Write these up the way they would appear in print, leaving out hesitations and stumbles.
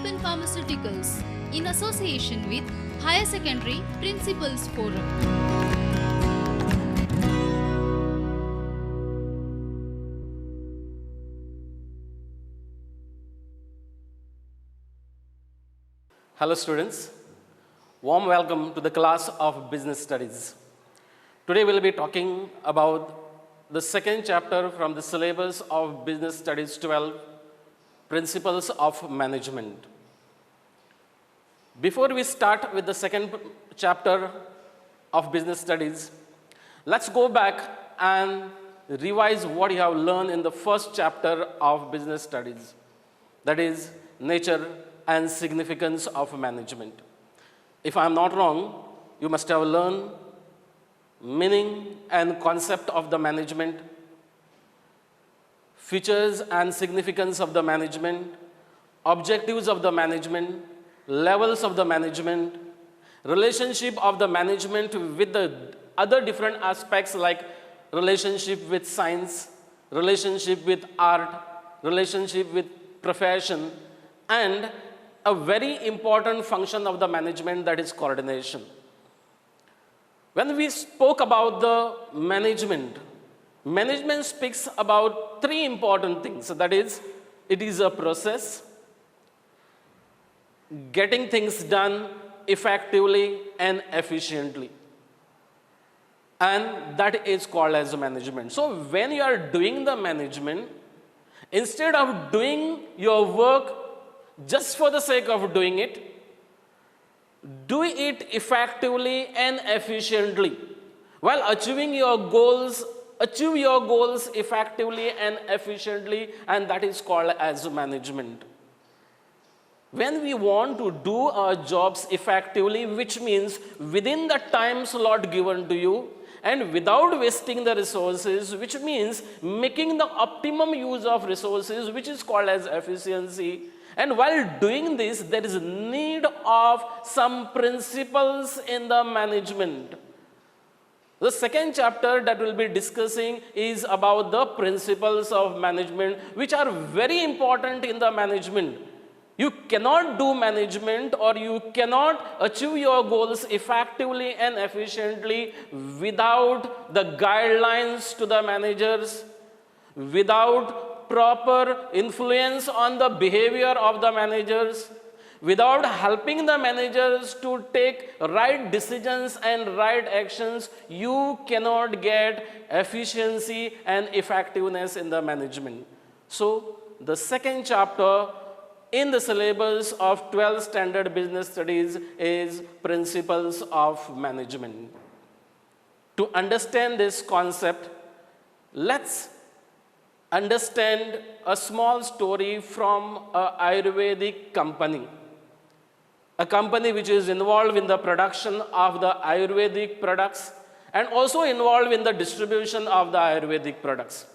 in Pharmaceuticals in association with Higher Secondary Principals Forum. Hello students, warm welcome to the class of Business Studies. Today we'll be talking about the second chapter from the syllabus of Business Studies 12, Principles of Management. Before we start with the second chapter of Business Studies, let's go back and revise what you have learned in the first chapter of Business Studies, that is, nature and significance of management. If I'm not wrong, you must have learned meaning and concept of the management, features and significance of the management, objectives of the management, levels of the management, relationship of the management with the other different aspects like relationship with science, relationship with art, relationship with profession, and a very important function of the management, that is coordination. When we spoke about the management, management speaks about three important things. That is, it is a process, getting things done effectively and efficiently. And that is called as management. So when you are doing the management, instead of doing your work just for the sake of doing it, do it effectively and efficiently. While achieving your goals, achieve your goals effectively and efficiently, and that is called as management. When we want to do our jobs effectively, which means within the time slot given to you, and without wasting the resources, which means making the optimum use of resources, which is called as efficiency. And while doing this, there is need of some principles in the management. The second chapter that we'll be discussing is about the principles of management, which are very important in the management. You cannot do management or you cannot achieve your goals effectively and efficiently without the guidelines to the managers, without proper influence on the behavior of the managers, without helping the managers to take right decisions and right actions. You cannot get efficiency and effectiveness in the management. So the second chapter in the syllabus of 12 Standard Business Studies is Principles of Management. To understand this concept, let's understand a small story from an Ayurvedic company. A company which is involved in the production of the Ayurvedic products and also involved in the distribution of the Ayurvedic products.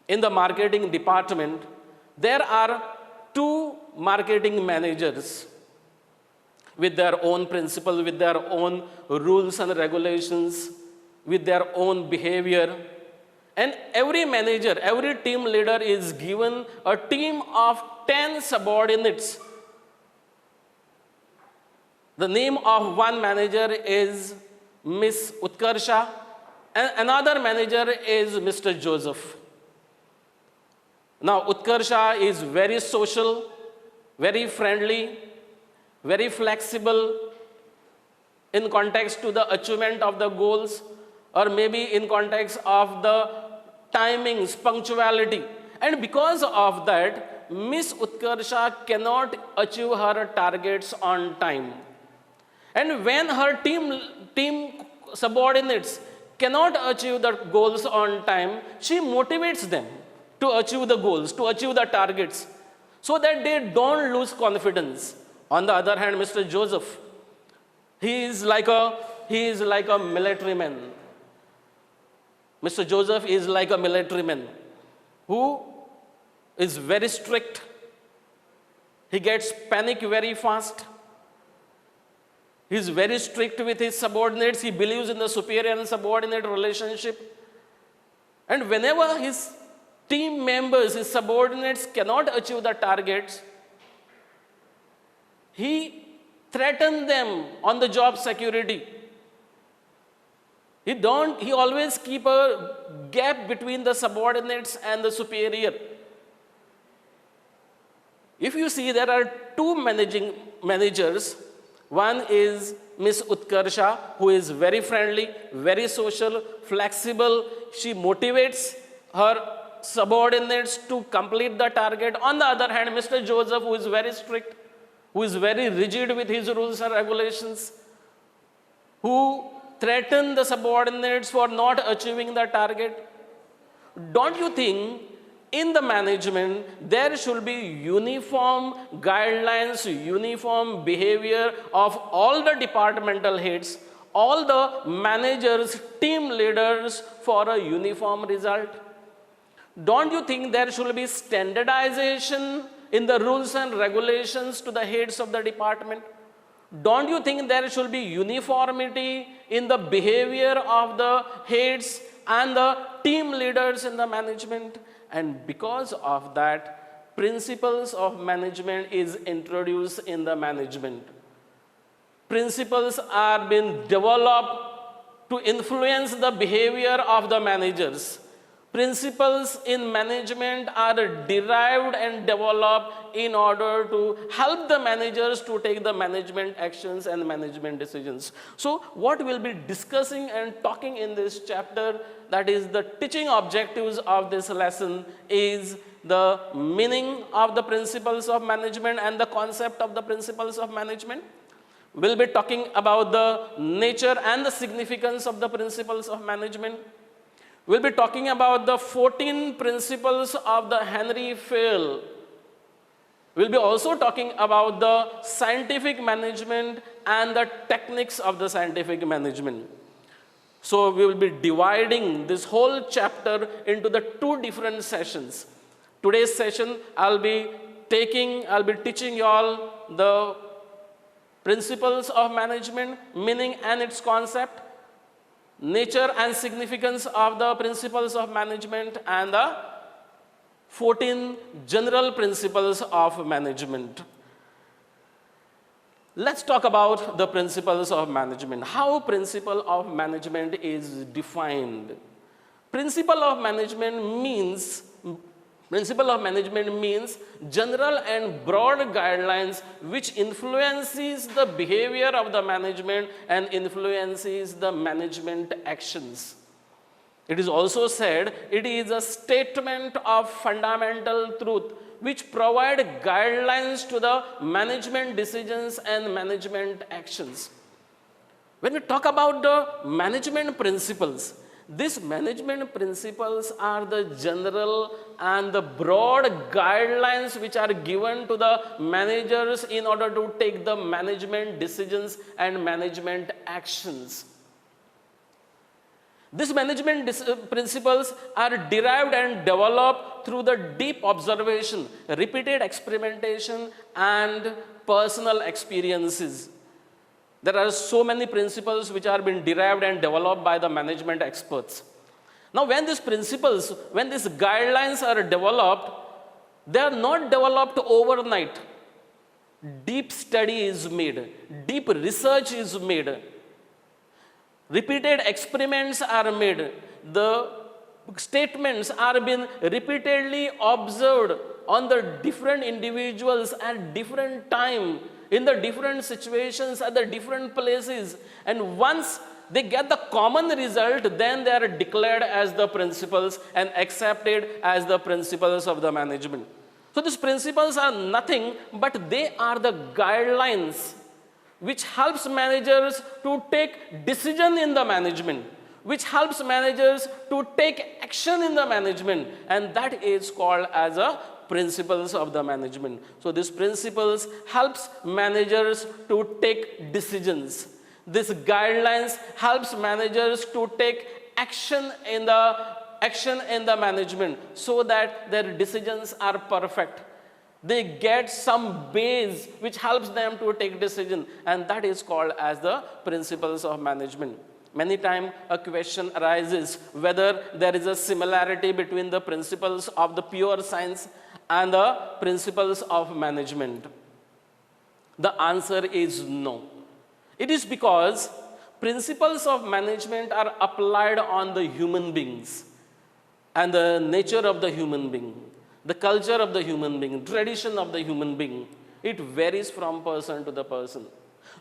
In the marketing department, there are two marketing managers with their own principles, with their own rules and regulations, with their own behavior. And every manager, every team leader is given a team of 10 subordinates. The name of one manager is Miss Utkarsha, and another manager is Mr. Joseph. Now, Utkarsha is very social, very friendly, very flexible in context to the achievement of the goals, or maybe in context of the timings, punctuality. And because of that, Miss Utkarsha cannot achieve her targets on time. And when her team subordinates cannot achieve the goals on time, she motivates them to achieve the goals, to achieve the targets, so that they don't lose confidence. On the other hand, Mr. Joseph, he is like a military man. Mr. Joseph is like a military man who is very strict. He gets panic very fast. He is very strict with his subordinates. He believes in the superior and subordinate relationship. And whenever his team members, his subordinates cannot achieve the targets, He threatened them on the job security. He always keep a gap between the subordinates and the superior. If you see, there are two managers. One is Miss Utkarsha, who is very friendly, very social, flexible. She motivates her subordinates to complete the target. On the other hand, Mr. Joseph, who is very strict, who is very rigid with his rules and regulations, who threaten the subordinates for not achieving the target. Don't you think in the management there should be uniform guidelines, uniform behavior of all the departmental heads, all the managers, team leaders for a uniform result? Don't you think there should be standardization in the rules and regulations to the heads of the department? Don't you think there should be uniformity in the behavior of the heads and the team leaders in the management? And because of that, principles of management is introduced in the management. Principles are being developed to influence the behavior of the managers. Principles in management are derived and developed in order to help the managers to take the management actions and management decisions. So what we'll be discussing and talking in this chapter, that is the teaching objectives of this lesson, is the meaning of the principles of management and the concept of the principles of management. We'll be talking about the nature and the significance of the principles of management. We'll be talking about the 14 principles of the Henri Fayol. We'll be also talking about the scientific management and the techniques of the scientific management. So we will be dividing this whole chapter into the two different sessions. Today's session, I'll be teaching you all the principles of management, meaning and its concept, nature and significance of the principles of management, and the 14 general principles of management. Let's talk about the principles of management. How principle of management is defined? Principle of management means general and broad guidelines which influences the behavior of the management and influences the management actions. It is also said it is a statement of fundamental truth which provide guidelines to the management decisions and management actions. When we talk about the management principles, these management principles are the general and the broad guidelines which are given to the managers in order to take the management decisions and management actions. These management principles are derived and developed through the deep observation, repeated experimentation, and personal experiences. There are so many principles which are being derived and developed by the management experts. Now, when these principles, when these guidelines are developed, they are not developed overnight. Deep study is made, deep research is made, repeated experiments are made, the statements are being repeatedly observed on the different individuals at different time, in the different situations, at the different places, and once they get the common result, then they are declared as the principles and accepted as the principles of the management. So these principles are nothing but they are the guidelines which helps managers to take decision in the management, which helps managers to take action in the management, and that is called as a principles of the management. So these principles helps managers to take decisions. These guidelines helps managers to take action in the management so that their decisions are perfect. They get some base which helps them to take decision, and that is called as the principles of management. Many times a question arises whether there is a similarity between the principles of the pure science and the principles of management. The answer is no. It is because principles of management are applied on the human beings and the nature of the human being, the culture of the human being, tradition of the human being. It varies from person to the person.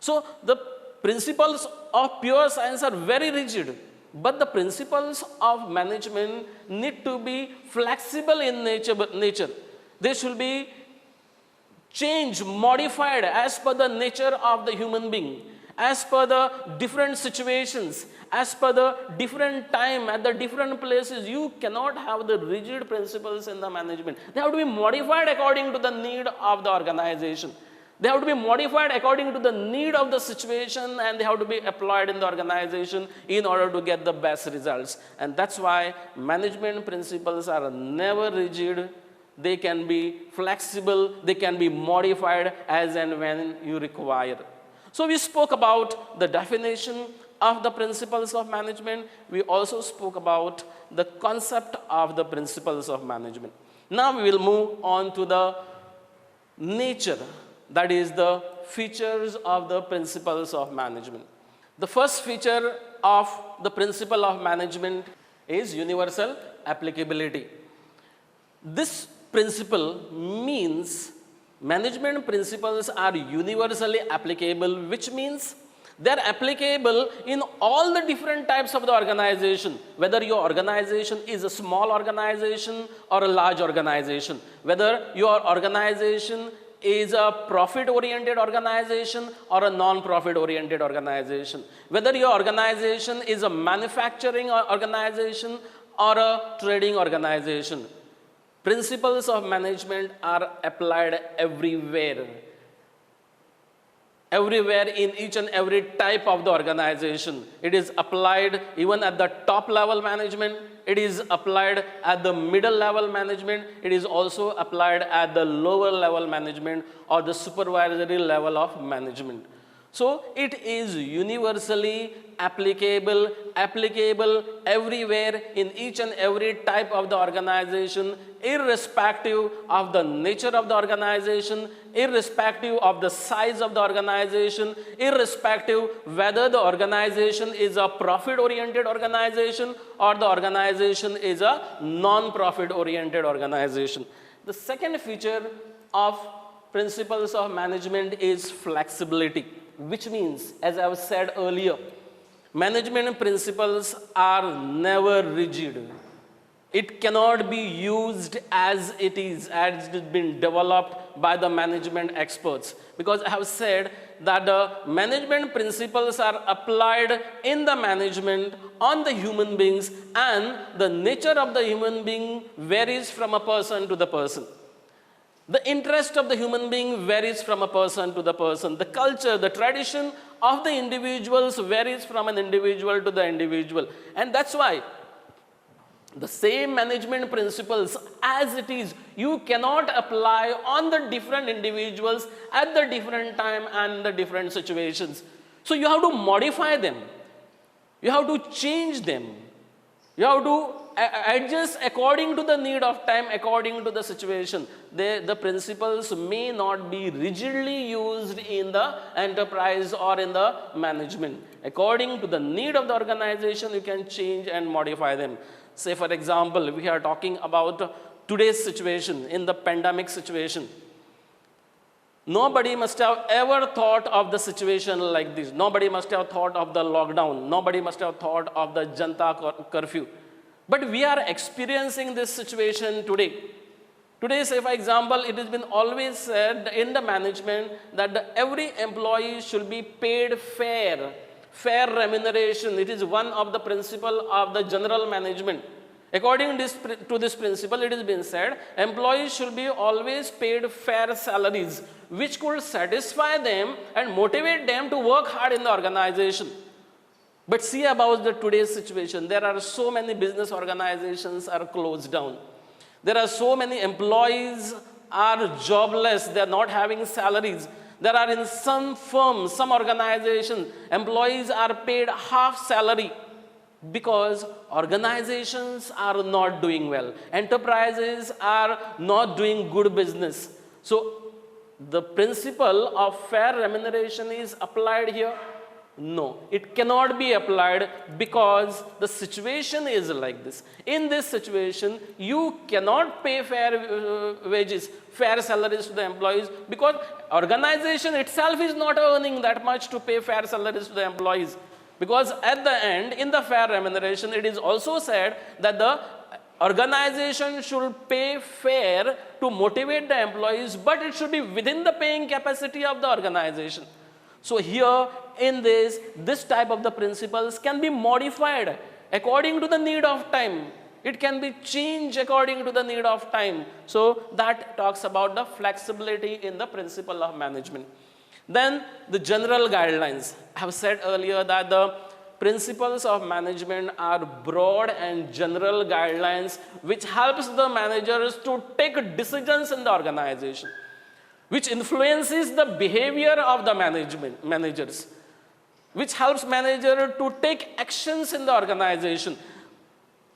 So the principles of pure science are very rigid, but the principles of management need to be flexible in nature. They should be changed, modified as per the nature of the human being, as per the different situations, as per the different time, at the different places. You cannot have the rigid principles in the management. They have to be modified according to the need of the organization. They have to be modified according to the need of the situation, and they have to be applied in the organization in order to get the best results. And that's why management principles are never rigid. They can be flexible, they can be modified as and when you require. So we spoke about the definition of the principles of management. We also spoke about the concept of the principles of management. Now we will move on to the nature, that is the features of the principles of management. The first feature of the principle of management is universal applicability. This principle means management principles are universally applicable, which means they're applicable in all the different types of the organization, whether your organization is a small organization or a large organization, whether your organization is a profit-oriented organization or a non-profit oriented organization, whether your organization is a manufacturing organization or a trading organization. Principles of management are applied everywhere. Everywhere in each and every type of the organization. It is applied even at the top level management. It is applied at the middle level management. It is also applied at the lower level management or the supervisory level of management. So it is universally applicable everywhere in each and every type of the organization, irrespective of the nature of the organization, irrespective of the size of the organization, irrespective whether the organization is a profit-oriented organization or the organization is a non-profit oriented organization. The second feature of principles of management is flexibility, which means, as I have said earlier, management principles are never rigid. It cannot be used as it is been developed by the management experts. Because I have said that the management principles are applied in the management on the human beings, and the nature of the human being varies from a person to the person. The interest of the human being varies from a person to the person. The culture, the tradition of the individuals varies from an individual to the individual. And that's why the same management principles as it is, you cannot apply on the different individuals at the different time and the different situations. So you have to modify them. You have to change them. You have to adjust according to the need of time, according to the situation. The principles may not be rigidly used in the enterprise or in the management. According to the need of the organization, you can change and modify them. Say, for example, we are talking about today's situation, in the pandemic situation. Nobody must have ever thought of the situation like this. Nobody must have thought of the lockdown. Nobody must have thought of the Janta curfew. But we are experiencing this situation today. Today, say for example, it has been always said in the management that every employee should be paid fair remuneration. It is one of the principles of the general management. According to this principle, it has been said, employees should be always paid fair salaries, which could satisfy them and motivate them to work hard in the organization. But see about today's situation. There are so many business organizations are closed down. There are so many employees are jobless. They are not having salaries. There are in some firms, some organizations, employees are paid half salary because organizations are not doing well. Enterprises are not doing good business. So the principle of fair remuneration is applied here? No, it cannot be applied because the situation is like this. In this situation, you cannot pay fair wages, fair salaries to the employees because organization itself is not earning that much to pay fair salaries to the employees. Because at the end, in the fair remuneration, it is also said that the organization should pay fair to motivate the employees, but it should be within the paying capacity of the organization. So here in this type of the principles can be modified according to the need of time. It can be changed according to the need of time. So that talks about the flexibility in the principle of management. Then the general guidelines. I have said earlier that the principles of management are broad and general guidelines which helps the managers to take decisions in the organization, which influences the behavior of the managers, which helps manager to take actions in the organization.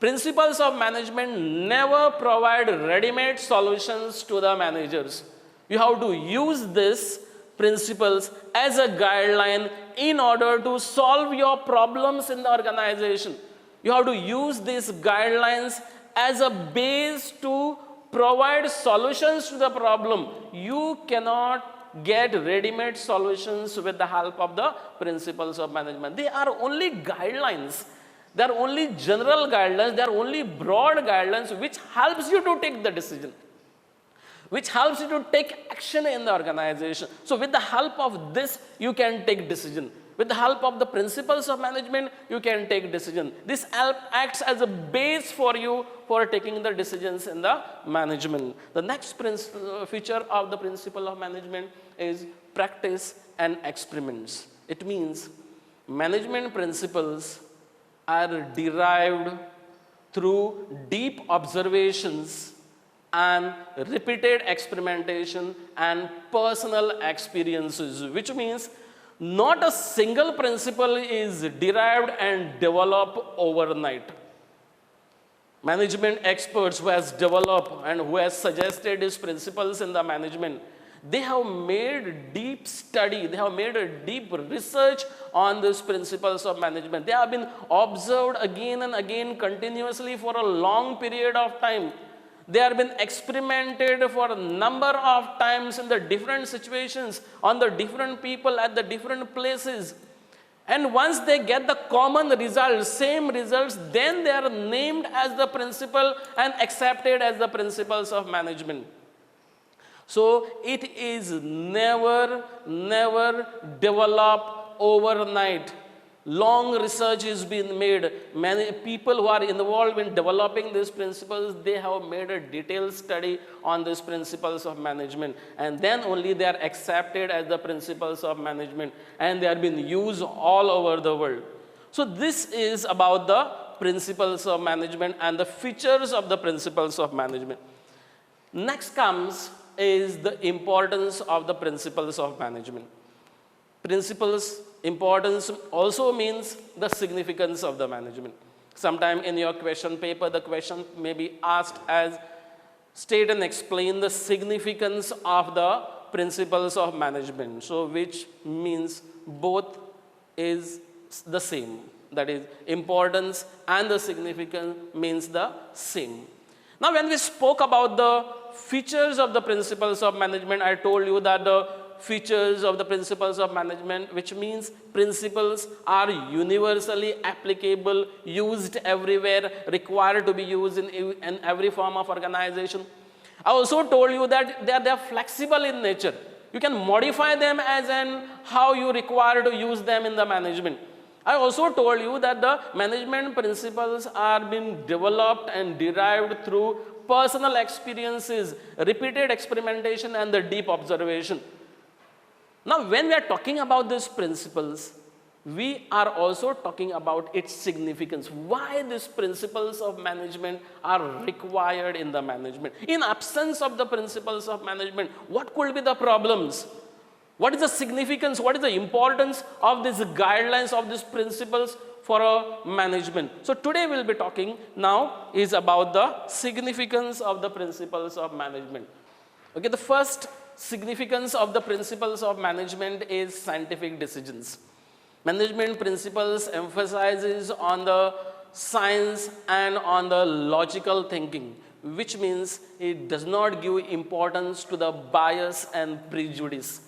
Principles of management never provide ready-made solutions to the managers. You have to use these principles as a guideline in order to solve your problems in the organization. You have to use these guidelines as a base to provide solutions to the problem. You cannot get ready-made solutions with the help of the principles of management. They are only guidelines. They are only general guidelines. They are only broad guidelines which helps you to take the decision, which helps you to take action in the organization. So with the help of this, you can take decision. With the help of the principles of management, you can take decision. This acts as a base for you for taking the decisions in the management. The next feature of the principle of management is practice and experiments. It means management principles are derived through deep observations and repeated experimentation and personal experiences, which means not a single principle is derived and developed overnight. Management experts who has developed and who has suggested these principles in the management, they have made deep study, they have made a deep research on these principles of management. They have been observed again and again continuously for a long period of time. They have been experimented for a number of times in the different situations, on the different people at the different places. And once they get the common results, same results, then they are named as the principle and accepted as the principles of management. So it is never developed overnight. Long research has been made. Many people who are involved in developing these principles, they have made a detailed study on these principles of management. And then only they are accepted as the principles of management. And they are being used all over the world. So this is about the principles of management and the features of the principles of management. Next comes is the importance of the principles of management. Principles importance also means the significance of the management. Sometime in your question paper, the question may be asked as state and explain the significance of the principles of management. So which means both is the same. That is, importance and the significance means the same. Now when we spoke about the features of the principles of management, I told you that the features of the principles of management, which means principles are universally applicable, used everywhere, required to be used in every form of organization. I also told you that they are flexible in nature. You can modify them as and how you require to use them in the management. I also told you that the management principles are being developed and derived through personal experiences, repeated experimentation, and the deep observation. Now, when we are talking about these principles, we are also talking about its significance. Why these principles of management are required in the management? In absence of the principles of management, what could be the problems? What is the significance? What is the importance of these guidelines, of these principles for a management? So today we'll be talking now is about the significance of the principles of management. Okay, the first significance of the principles of management is scientific decisions. Management principles emphasizes on the science and on the logical thinking, which means it does not give importance to the bias and prejudice.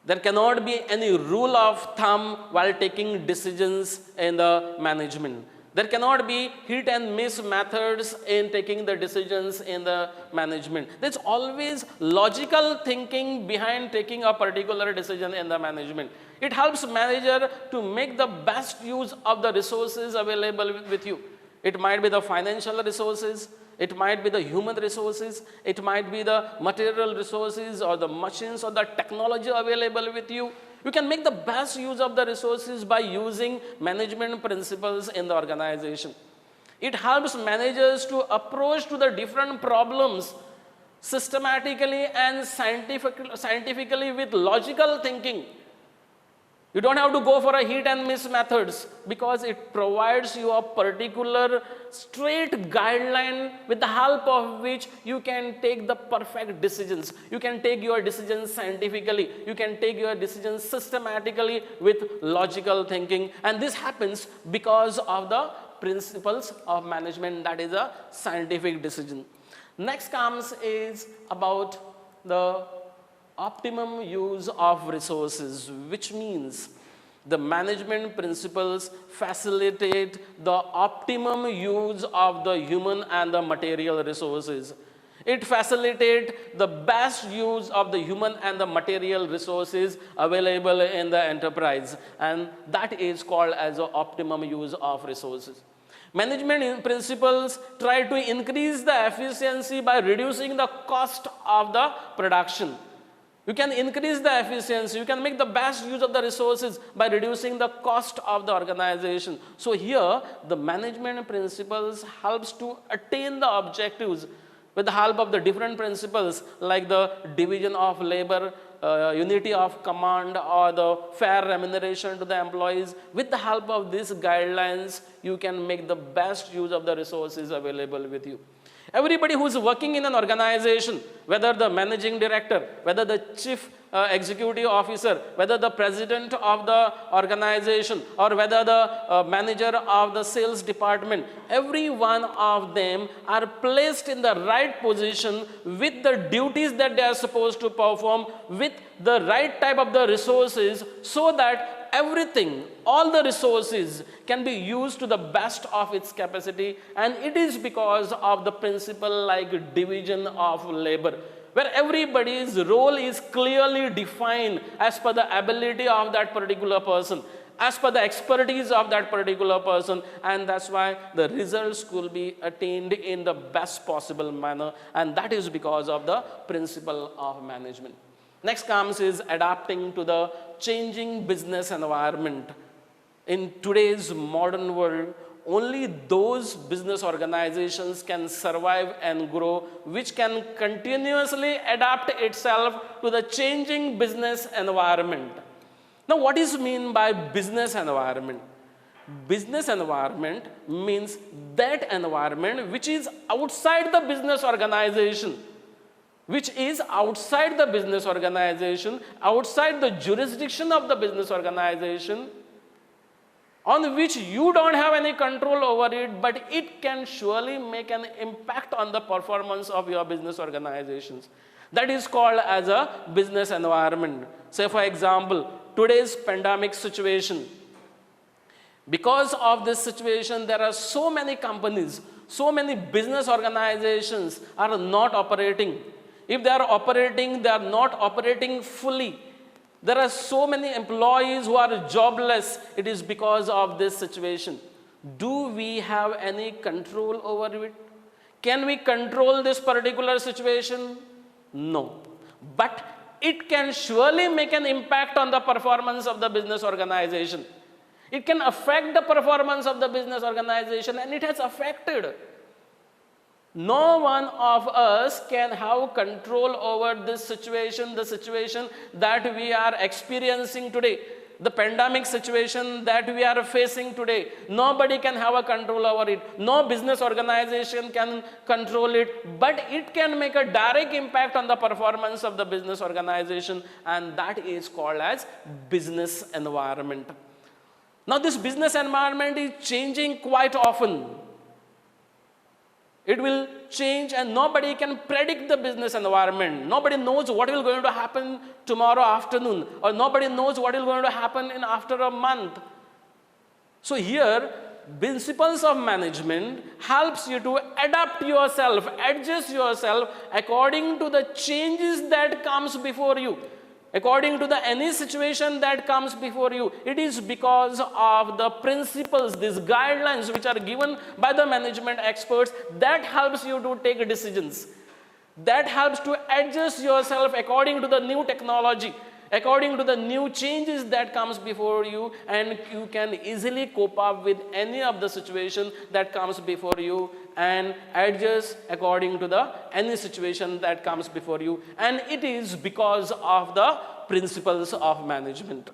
There cannot be any rule of thumb while taking decisions in the management. There cannot be hit and miss methods in taking the decisions in the management. There's always logical thinking behind taking a particular decision in the management. It helps manager to make the best use of the resources available with you. It might be the financial resources, it might be the human resources, it might be the material resources or the machines or the technology available with you. You can make the best use of the resources by using management principles in the organization. It helps managers to approach to the different problems systematically and scientifically with logical thinking. You don't have to go for a hit and miss methods because it provides you a particular straight guideline with the help of which you can take the perfect decisions. You can take your decisions scientifically. You can take your decisions systematically with logical thinking. And this happens because of the principles of management, that is a scientific decision. Next comes is about the optimum use of resources, which means the management principles facilitate the optimum use of the human and the material resources. It facilitates the best use of the human and the material resources available in the enterprise, and that is called as the optimum use of resources. Management principles try to increase the efficiency by reducing the cost of the production. You can increase the efficiency, you can make the best use of the resources by reducing the cost of the organization. So here, the management principles helps to attain the objectives with the help of the different principles like the division of labor, unity of command, or the fair remuneration to the employees. With the help of these guidelines, you can make the best use of the resources available with you. Everybody who is working in an organization, whether the managing director, whether the chief executive officer, whether the president of the organization, or whether the manager of the sales department, every one of them are placed in the right position with the duties that they are supposed to perform, with the right type of the resources, so that everything, all the resources can be used to the best of its capacity. And it is because of the principle like division of labor, where everybody's role is clearly defined as per the ability of that particular person, as per the expertise of that particular person, and that's why the results could be attained in the best possible manner, and that is because of the principle of management. Next comes is adapting to the changing business environment. In today's modern world, only those business organizations can survive and grow which can continuously adapt itself to the changing business environment. Now, what is meant by business environment? Business environment means that environment which is outside the business organization, outside the jurisdiction of the business organization, on which you don't have any control over it, but it can surely make an impact on the performance of your business organizations. That is called as a business environment. Say, for example, today's pandemic situation. Because of this situation, there are so many companies, so many business organizations are not operating. If they are operating, they are not operating fully. There are so many employees who are jobless. It is because of this situation. Do we have any control over it? Can we control this particular situation? No. But it can surely make an impact on the performance of the business organization. It can affect the performance of the business organization, and it has affected. No one of us can have control over this situation, the situation that we are experiencing today. The pandemic situation that we are facing today, nobody can have a control over it. No business organization can control it, but it can make a direct impact on the performance of the business organization, and that is called as business environment. Now, this business environment is changing quite often. It will change, and nobody can predict the business environment. Nobody knows what is going to happen tomorrow afternoon, or nobody knows what is going to happen in after a month. So here, principles of management helps you to adapt yourself, adjust yourself according to the changes that comes before you. According to any situation that comes before you. It is because of the principles, these guidelines which are given by the management experts, that helps you to take decisions. That helps to adjust yourself according to the new technology, according to the new changes that comes before you, and you can easily cope up with any of the situation that comes before you and adjust according to any situation that comes before you. And it is because of the principles of management.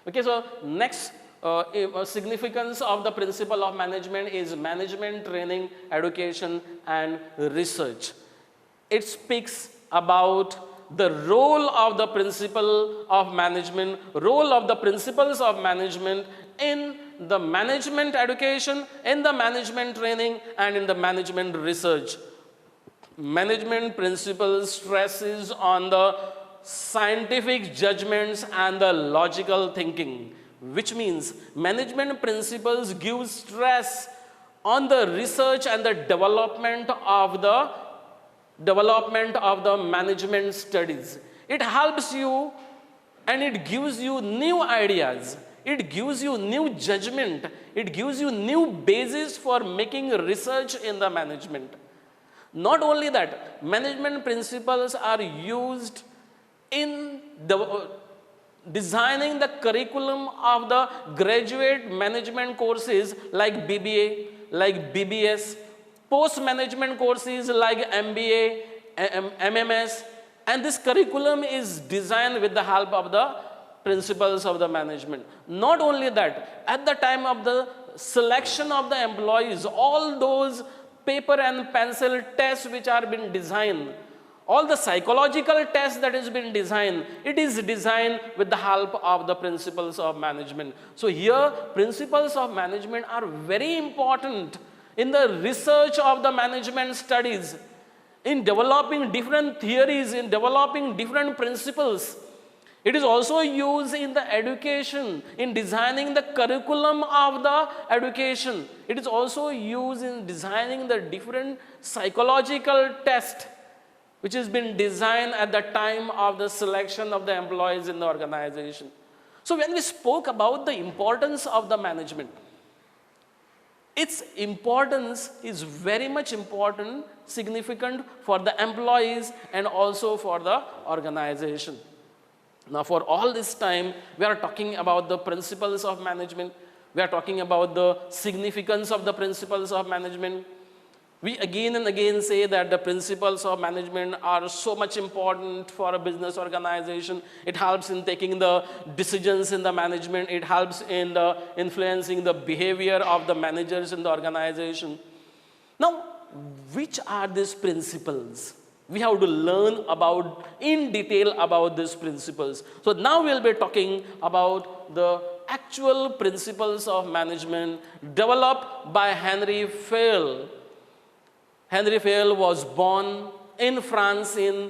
Okay, so next significance of the principle of management is management training, education, and research. It speaks about the role of the principle of management, role of the principles of management in the management education, in the management training, and in the management research. Management principles stresses on the scientific judgments and the logical thinking, which means management principles give stress on the research and the development of the management studies. It helps you and it gives you new ideas. It gives you new judgment. It gives you new basis for making research in the management. Not only that, management principles are used in designing the curriculum of the graduate management courses like BBA, like BBS, post-management courses like MBA, MMS, and this curriculum is designed with the help of the principles of the management. Not only that, at the time of the selection of the employees, all those paper and pencil tests which are being designed, all the psychological tests that has been designed, it is designed with the help of the principles of management. So here, principles of management are very important in the research of the management studies, in developing different theories, in developing different principles. It is also used in the education, in designing the curriculum of the education. It is also used in designing the different psychological tests which has been designed at the time of the selection of the employees in the organization. So when we spoke about the importance of the management, its importance is very much important, significant for the employees and also for the organization. Now, for all this time, we are talking about the principles of management. We are talking about the significance of the principles of management. We again and again say that the principles of management are so much important for a business organization. It helps in taking the decisions in the management. It helps in influencing the behavior of the managers in the organization. Now, which are these principles? We have to learn about in detail about these principles. So now we'll be talking about the actual principles of management developed by Henri Fayol. Henri Fayol was born in France in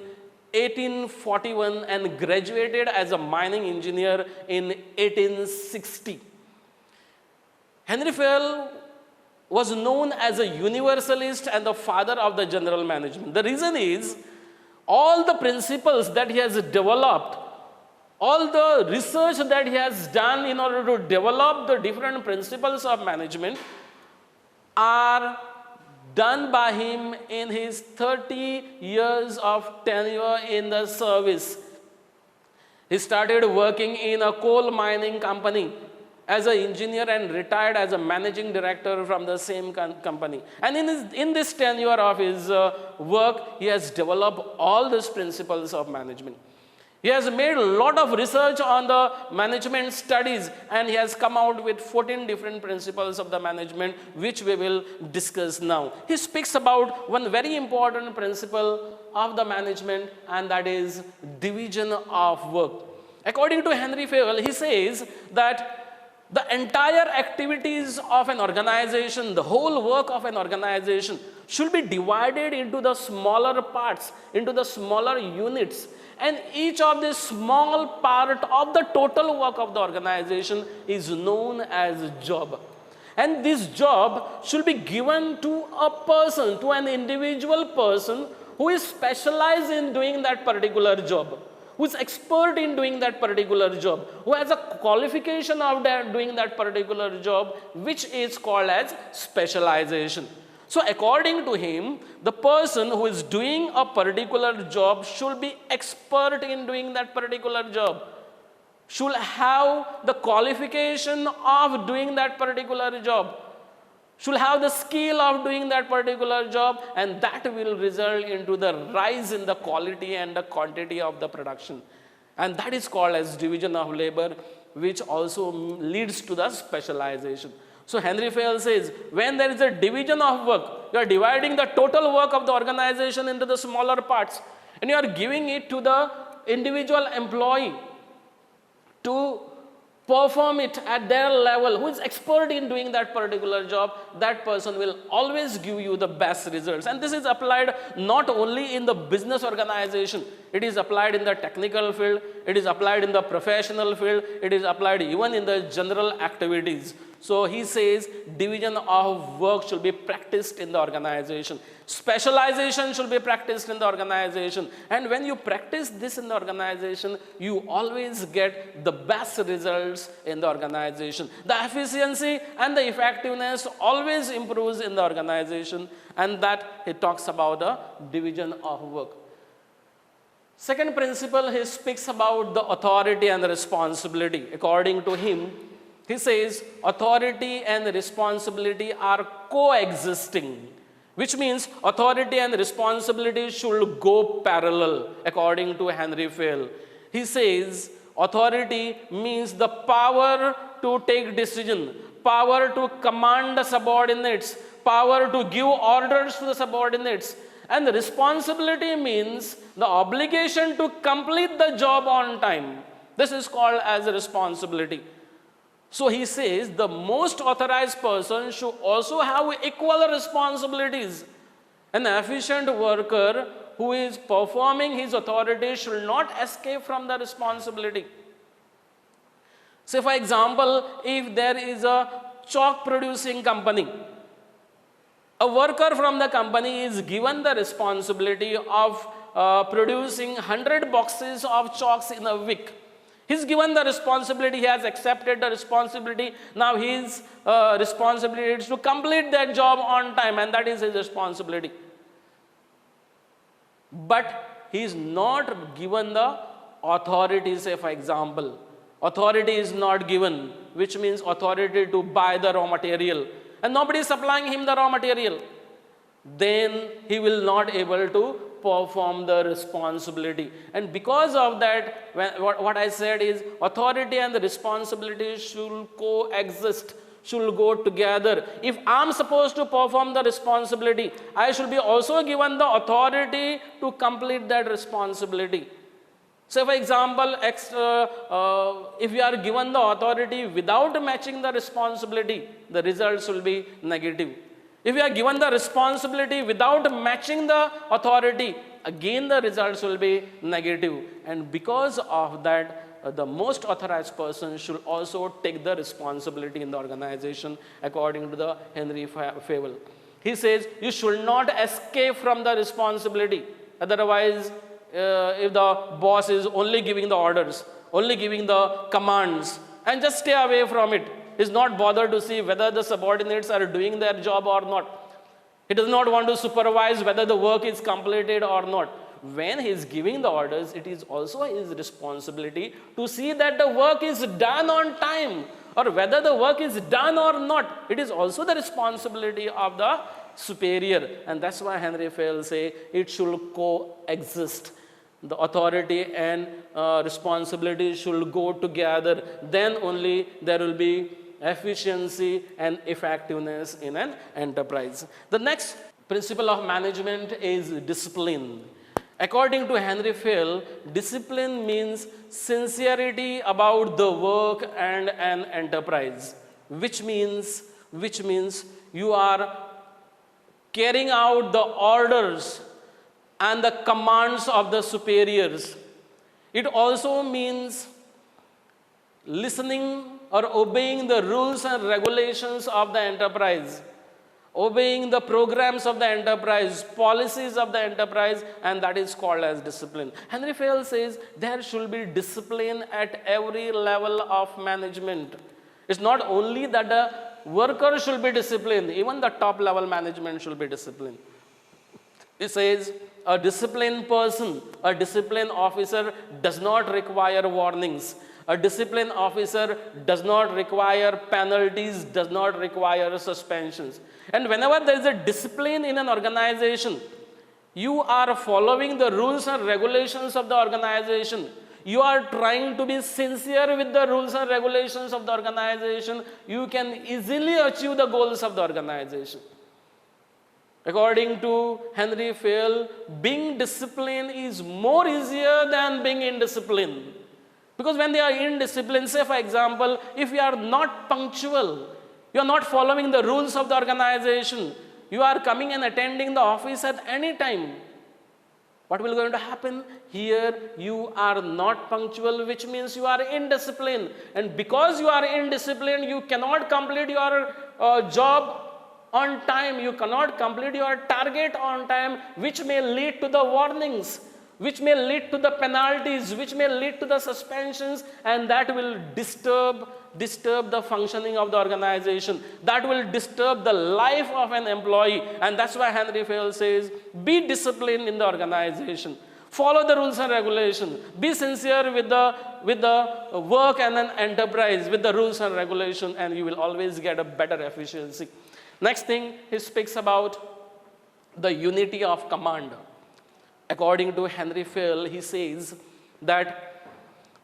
1841 and graduated as a mining engineer in 1860. Henri Fayol was known as a universalist and the father of the general management. The reason is, all the principles that he has developed, all the research that he has done in order to develop the different principles of management are done by him in his 30 years of tenure in the service. He started working in a coal mining company as an engineer and retired as a managing director from the same company. And in this tenure of his work, he has developed all these principles of management. He has made a lot of research on the management studies, and he has come out with 14 different principles of the management, which we will discuss now. He speaks about one very important principle of the management, and that is division of work. According to Henri Fayol, he says that the entire activities of an organization, the whole work of an organization should be divided into the smaller parts, into the smaller units. And each of the small part of the total work of the organization is known as job. And this job should be given to a person, to an individual person who is specialized in doing that particular job, who is expert in doing that particular job, who has a qualification of doing that particular job, which is called as specialization. So according to him, the person who is doing a particular job should be expert in doing that particular job, should have the qualification of doing that particular job, should have the skill of doing that particular job, and that will result into the rise in the quality and the quantity of the production. And that is called as division of labor, which also leads to the specialization. So Henri Fayol says, when there is a division of work, you are dividing the total work of the organization into the smaller parts, and you are giving it to the individual employee to perform it at their level, who is expert in doing that particular job, that person will always give you the best results. And this is applied not only in the business organization, it is applied in the technical field, it is applied in the professional field, it is applied even in the general activities. So he says division of work should be practiced in the organization. Specialization should be practiced in the organization. And when you practice this in the organization, you always get the best results in the organization. The efficiency and the effectiveness always improves in the organization, and that he talks about the division of work. Second principle, he speaks about the authority and the responsibility. According to him, he says authority and responsibility are coexisting, which means authority and responsibility should go parallel, according to Henri Fayol. He says authority means the power to take decision, power to command the subordinates, power to give orders to the subordinates. And the responsibility means the obligation to complete the job on time. This is called as a responsibility. So he says the most authorized person should also have equal responsibilities. An efficient worker who is performing his authority should not escape from the responsibility. Say for example, if there is a chalk producing company, a worker from the company is given the responsibility of producing 100 boxes of chalks in a week. He's given the responsibility, he has accepted the responsibility. Now his responsibility is to complete that job on time, and that is his responsibility. But he is not given the authority, say for example. Authority is not given, which means authority to buy the raw material. And nobody is supplying him the raw material. Then he will not able to perform the responsibility. And because of that, what I said is authority and the responsibility should coexist, should go together. If I'm supposed to perform the responsibility, I should be also given the authority to complete that responsibility. So for example, if you are given the authority without matching the responsibility, the results will be negative. If you are given the responsibility without matching the authority, again the results will be negative. And because of that, the most authorized person should also take the responsibility in the organization, according to the Henri Fayol. He says you should not escape from the responsibility. Otherwise, if the boss is only giving the orders, only giving the commands, and just stay away from it, is not bothered to see whether the subordinates are doing their job or not. He does not want to supervise whether the work is completed or not. When he is giving the orders, it is also his responsibility to see that the work is done on time, or whether the work is done or not. It is also the responsibility of the superior. And that's why Henri Fayol say it should coexist. The authority and responsibility should go together. Then only there will be efficiency and effectiveness in an enterprise. The next principle of management is discipline. According to Henri Fayol, discipline means sincerity about the work and an enterprise, which means you are carrying out the orders and the commands of the superiors. It also means listening or obeying the rules and regulations of the enterprise, obeying the programs of the enterprise, policies of the enterprise, and that is called as discipline. Henri Fayol says there should be discipline at every level of management. It's not only that the worker should be disciplined, even the top level management should be disciplined. It says a disciplined person, a disciplined officer does not require warnings. A disciplined officer does not require penalties, does not require suspensions. And whenever there is a discipline in an organization, you are following the rules and regulations of the organization. You are trying to be sincere with the rules and regulations of the organization. You can easily achieve the goals of the organization. According to Henri Fayol, being disciplined is more easier than being indisciplined. Because when they are indisciplined, say for example, if you are not punctual, you are not following the rules of the organization, you are coming and attending the office at any time, what will going to happen? Here you are not punctual, which means you are indisciplined. And because you are indisciplined, you cannot complete your job on time, you cannot complete your target on time, which may lead to the warnings, which may lead to the penalties, which may lead to the suspensions, and that will disturb the functioning of the organization. That will disturb the life of an employee. And that's why Henri Fayol says, be disciplined in the organization. Follow the rules and regulations. Be sincere with the work and an enterprise, with the rules and regulations, and you will always get a better efficiency. Next thing, he speaks about the unity of command. According to Henri Fayol, he says that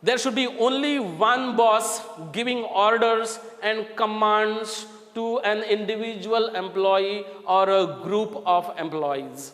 there should be only one boss giving orders and commands to an individual employee or a group of employees.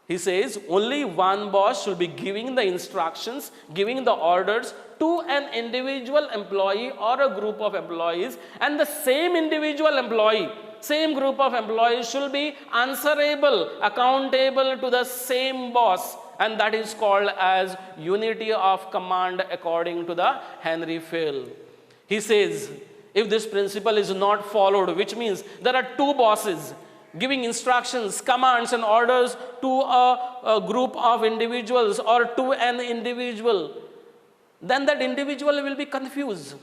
He says only one boss should be giving the instructions, giving the orders to an individual employee or a group of employees, and the same individual employee, same group of employees should be answerable, accountable to the same boss, and that is called as unity of command according to the Henri Fayol. He says if this principle is not followed, which means there are two bosses giving instructions, commands and orders to a group of individuals or to an individual, then that individual will be confused.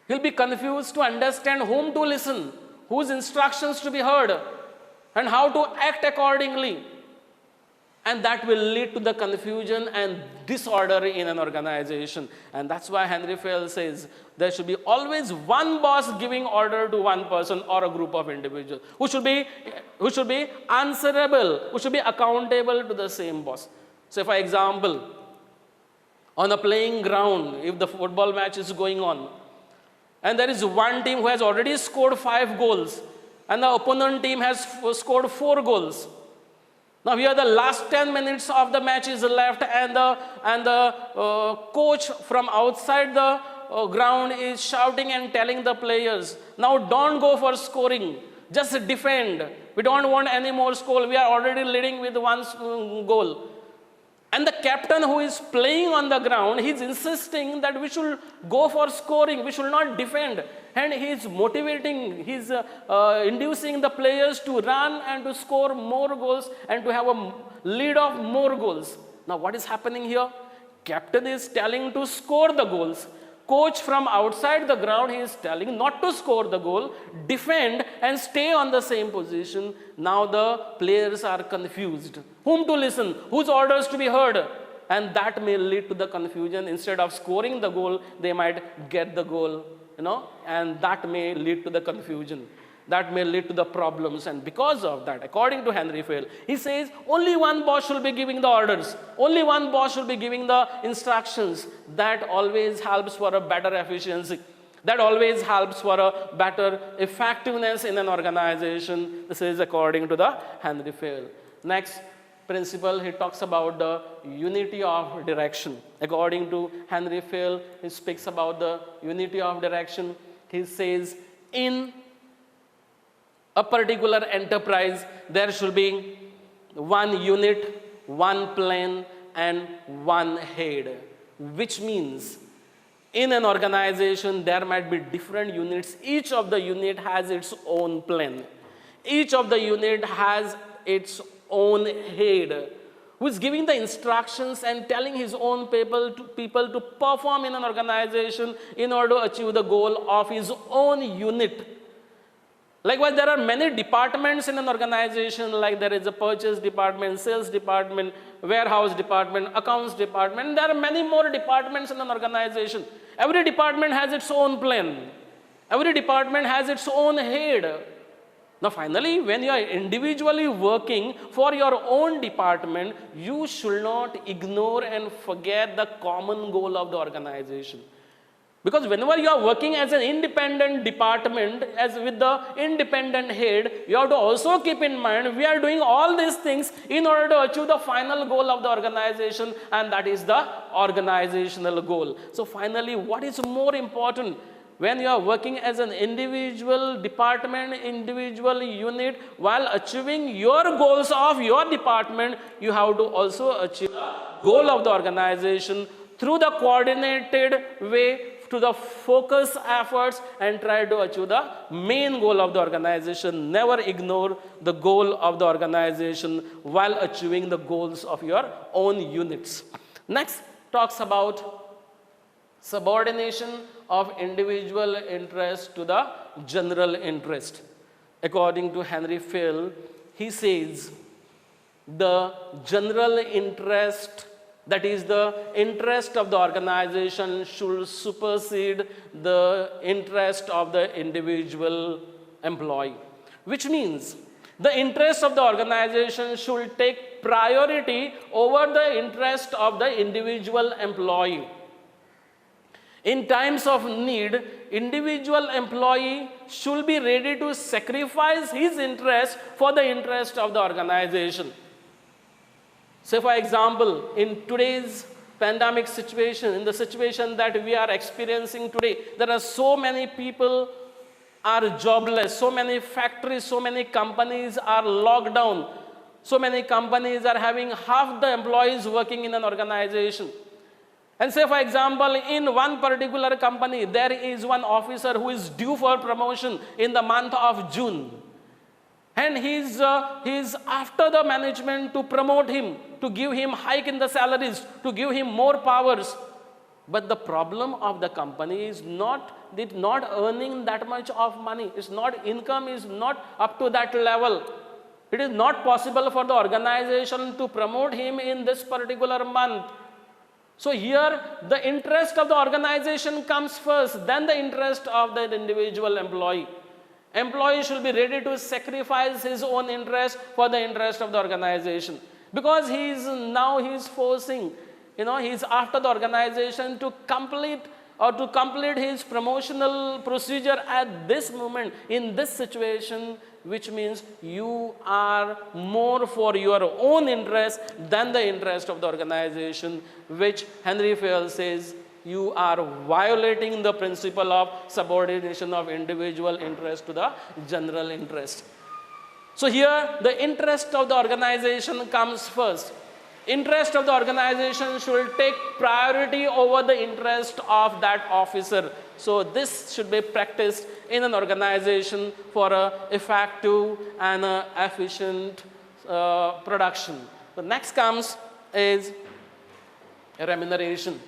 He'll be confused to understand whom to listen, whose instructions to be heard, and how to act accordingly. And that will lead to the confusion and disorder in an organization. And that's why Henri Fayol says there should be always one boss giving order to one person or a group of individuals who should be answerable, who should be accountable to the same boss. So for example, on a playing ground, if the football match is going on, and there is one team who has already scored 5 goals, and the opponent team has scored 4 goals. Now here the last 10 minutes of the match is left, and the coach from outside the ground is shouting and telling the players, now don't go for scoring, just defend. We don't want any more score. We are already leading with 1 goal. And the captain who is playing on the ground, he is insisting that we should go for scoring, we should not defend. And he is motivating, he is inducing the players to run and to score more goals and to have a lead of more goals. Now what is happening here? Captain is telling to score the goals. Coach from outside the ground, he is telling not to score the goal, defend and stay on the same position. Now the players are confused. Whom to listen? Whose orders to be heard? And that may lead to the confusion. Instead of scoring the goal, they might get the goal, and that may lead to the confusion. that may lead to the problems. And because of that, according to Henri Fayol, he says only one boss should be giving the orders, only one boss should be giving the instructions. That always helps for a better efficiency, that always helps for a better effectiveness in an organization. This is according to the Henri Fayol. Next principle, he talks about the unity of direction. According to Henri Fayol, he speaks about the unity of direction. He says in a particular enterprise, there should be one unit, one plan, and one head. Which means, in an organization, there might be different units. Each of the unit has its own plan. Each of the unit has its own head, who is giving the instructions and telling his own people to perform in an organization in order to achieve the goal of his own unit. Likewise, there are many departments in an organization, like there is a purchase department, sales department, warehouse department, accounts department. There are many more departments in an organization. Every department has its own plan. Every department has its own head. Now finally, when you are individually working for your own department, you should not ignore and forget the common goal of the organization. Because whenever you are working as an independent department, as with the independent head, you have to also keep in mind, we are doing all these things in order to achieve the final goal of the organization, and that is the organizational goal. So finally, what is more important? When you are working as an individual department, individual unit, while achieving your goals of your department, you have to also achieve the goal of the organization through the coordinated way, to the focus efforts, and try to achieve the main goal of the organization. Never ignore the goal of the organization while achieving the goals of your own units. Next talks about subordination of individual interest to the general interest. According to Henri Fayol, he says the general interest, that is the interest of the organization, should supersede the interest of the individual employee. Which means the interest of the organization should take priority over the interest of the individual employee. In times of need, individual employee should be ready to sacrifice his interest for the interest of the organization. Say for example, in today's pandemic situation, in the situation that we are experiencing today, there are so many people are jobless, so many factories, so many companies are locked down, so many companies are having half the employees working in an organization. And say for example, in one particular company, there is one officer who is due for promotion in the month of June. And he's after the management to promote him, to give him hike in the salaries, to give him more powers. But the problem of the company is not earning that much of money. Income is not up to that level. It is not possible for the organization to promote him in this particular month. So here, the interest of the organization comes first, then the interest of the individual employee. Employee should be ready to sacrifice his own interest for the interest of the organization. Because he's forcing, he's after the organization to complete his promotional procedure at this moment, in this situation, which means you are more for your own interest than the interest of the organization, which Henri Fayol says you are violating the principle of subordination of individual interest to the general interest. So here, the interest of the organization comes first. Interest of the organization should take priority over the interest of that officer. So this should be practiced in an organization for an effective and efficient production. The next comes is remuneration,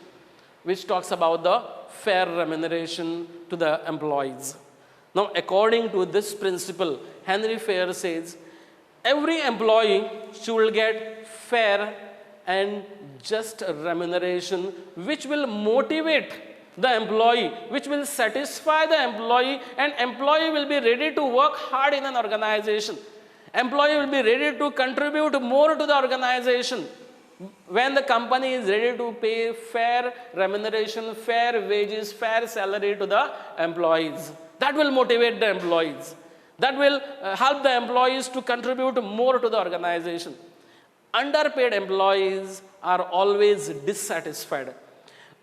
which talks about the fair remuneration to the employees. Now, according to this principle, Henri Fayol says every employee should get fair and just remuneration, which will motivate the employee, which will satisfy the employee, and employee will be ready to work hard in an organization. Employee will be ready to contribute more to the organization when the company is ready to pay fair remuneration, fair wages, fair salary to the employees. That will motivate the employees. That will help the employees to contribute more to the organization. Underpaid employees are always dissatisfied.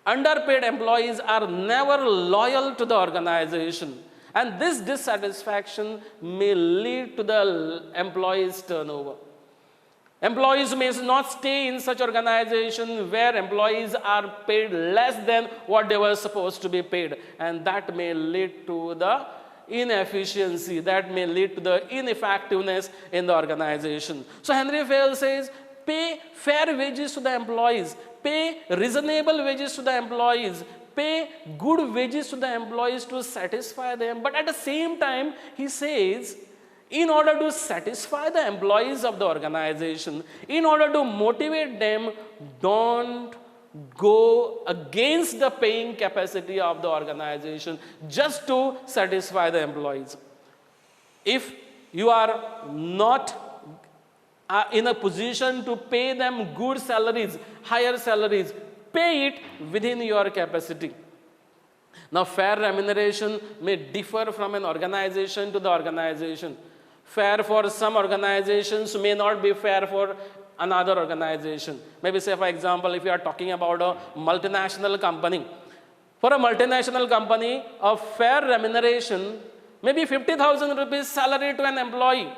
Underpaid employees are never loyal to the organization. And this dissatisfaction may lead to the employees' turnover. Employees may not stay in such organizations where employees are paid less than what they were supposed to be paid. And that may lead to the inefficiency, that may lead to the ineffectiveness in the organization. So Henri Fayol says, pay fair wages to the employees, pay reasonable wages to the employees, pay good wages to the employees to satisfy them. But at the same time, he says, in order to satisfy the employees of the organization, in order to motivate them, don't go against the paying capacity of the organization just to satisfy the employees. If you are not in a position to pay them good salaries, higher salaries, pay it within your capacity. Now, fair remuneration may differ from an organization to the organization. Fair for some organizations may not be fair for another organization. Maybe say, for example, if you are talking about a multinational company. For a multinational company, a fair remuneration may be 50,000 rupees salary to an employee.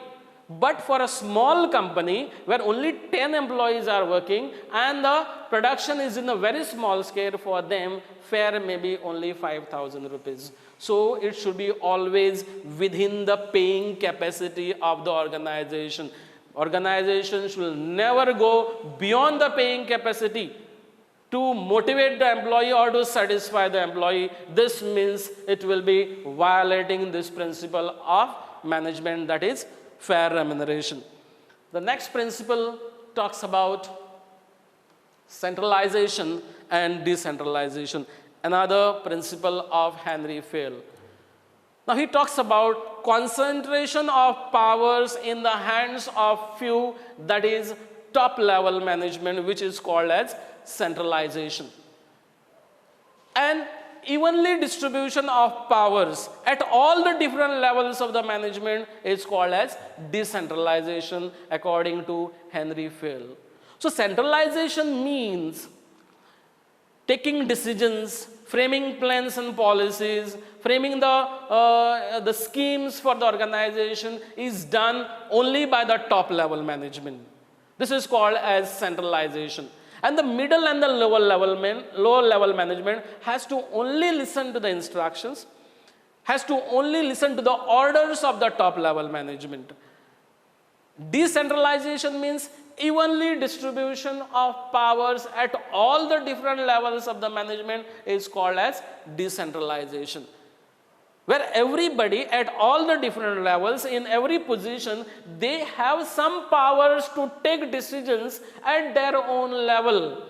But for a small company where only 10 employees are working and the production is in a very small scale, for them, fair may be only 5,000 rupees. So it should be always within the paying capacity of the organization. Organizations will never go beyond the paying capacity to motivate the employee or to satisfy the employee. This means it will be violating this principle of management, that is fair remuneration. The next principle talks about centralization and decentralization, another principle of Henri Fayol. Now he talks about concentration of powers in the hands of few, that is top level management, which is called as centralization. And evenly distribution of powers at all the different levels of the management is called as decentralization, according to Henri Fayol. So centralization means taking decisions, framing plans and policies, framing the schemes for the organization is done only by the top level management. This is called as centralization. And the middle and the lower level management has to only listen to the instructions, has to only listen to the orders of the top level management. Decentralization means evenly distribution of powers at all the different levels of the management is called as decentralization, where everybody at all the different levels in every position, they have some powers to take decisions at their own level.